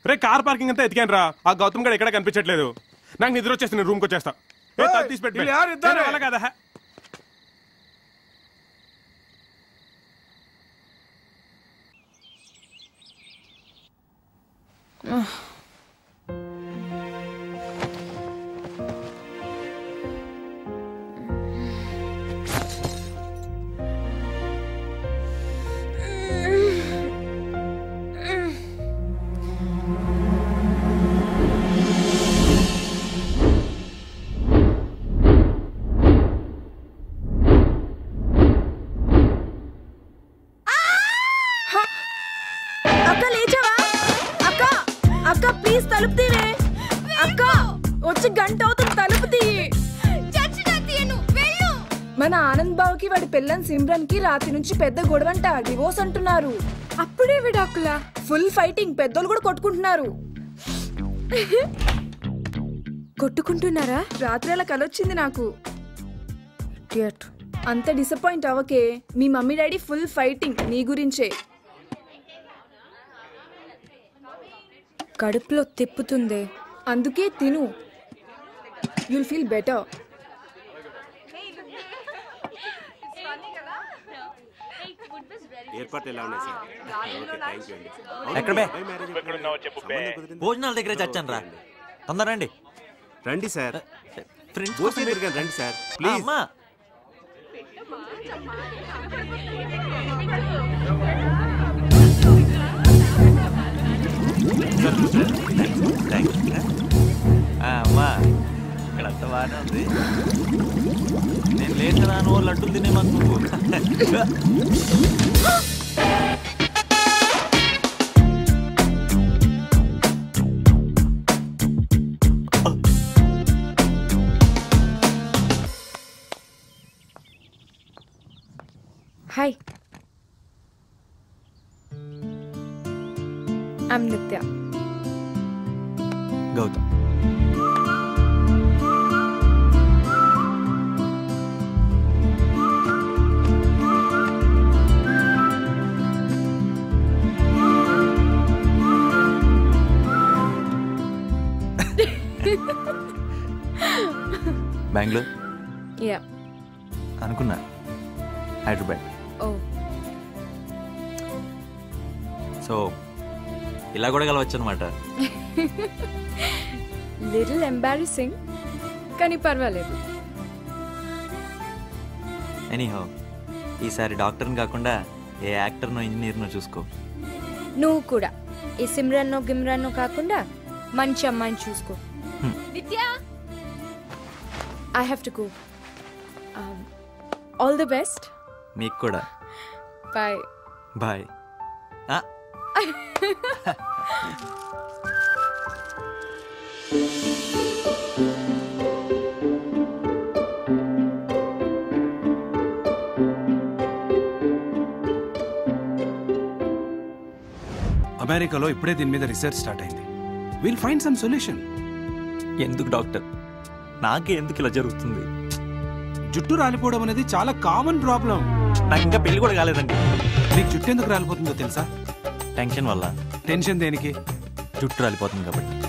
రే car parking అంతా ఎతికాను రా, ఆ గౌతమ్ గడ ఎక్కడ కనిపించట్లేదు. నాకు నిద్ర వచ్చేసి నేను రూమ్కి వచ్చేస్తా. తీసి పెట్టి కదా. మన ఆనంద్ బావుకి వాడి పెళ్ళని సిమ్రన్ కి రాత్రి నుంచి పెద్ద గొడవంట, డివోర్స్ అంటున్నారు. అప్పుడే విడాకులా? ఫుల్ ఫైటింగ్, పెద్దోళ్ళు కూడా కొట్టుకుంటున్నారు. కొట్టుకుంటున్నారా? రాత్రి అలా కలొచ్చింది నాకు. అంత డిసప్పాయింట్ అవ్వకే, మీ మమ్మీ డాడీ ఫుల్ ఫైటింగ్ నీ గురించే. కడుపులో తిప్పుతుందే, అందుకే తిను, యుల్ ఫీల్ బెటర్. భోజనాల దగ్గర చచ్చాను రా, తొందర రండి. రండి సార్, రండి సార్. అమ్మా అమ్మా, ఇక్కడ అంత బాగానే ఉంది. నేను లేచరా నువ్వు లడ్డూలు తినేమను నువ్వు. హాయ్, ఐమ్ నిత్య. గౌతమ్. బెంగళూరు? యా. అనుకున్నా హైదరాబాద్. ఓ, సో ఇలా కూడా కలవచ్చు అనమాట. లిటిల్ ఎంబారసింగ్, కానీ పర్వాలేదు. ఎనీహౌ, ఈసారి డాక్టర్ని కాకుండా ఏ యాక్టర్నో ఇంజనీర్నో చూసుకో. నువ్వు కూడా ఈ సిమ్రన్నో గిమ్రన్నో కాకుండా మంచి అమ్మాయిని చూసుకో. నిత్య, I have to go. All the best. మీకు కూడా. బాయ్. బాయ్. అమెరికాలో ఇప్పుడే దీని మీద రీసెర్చ్ స్టార్ట్ అయింది. Will find some solution. ఎందుకు డాక్టర్, నాకే ఎందుకు ఇలా జరుగుతుంది? జుట్టు రాలిపోవడం అనేది చాలా కామన్ ప్రాబ్లం. నాకు ఇంకా పెళ్లి కూడా కాలేదండి. నీకు జుట్టు ఎందుకు రాలిపోతుందో తెలుసా? టెన్షన్ వల్ల. టెన్షన్ దేనికి? జుట్టు రాలిపోతుంది కాబట్టి.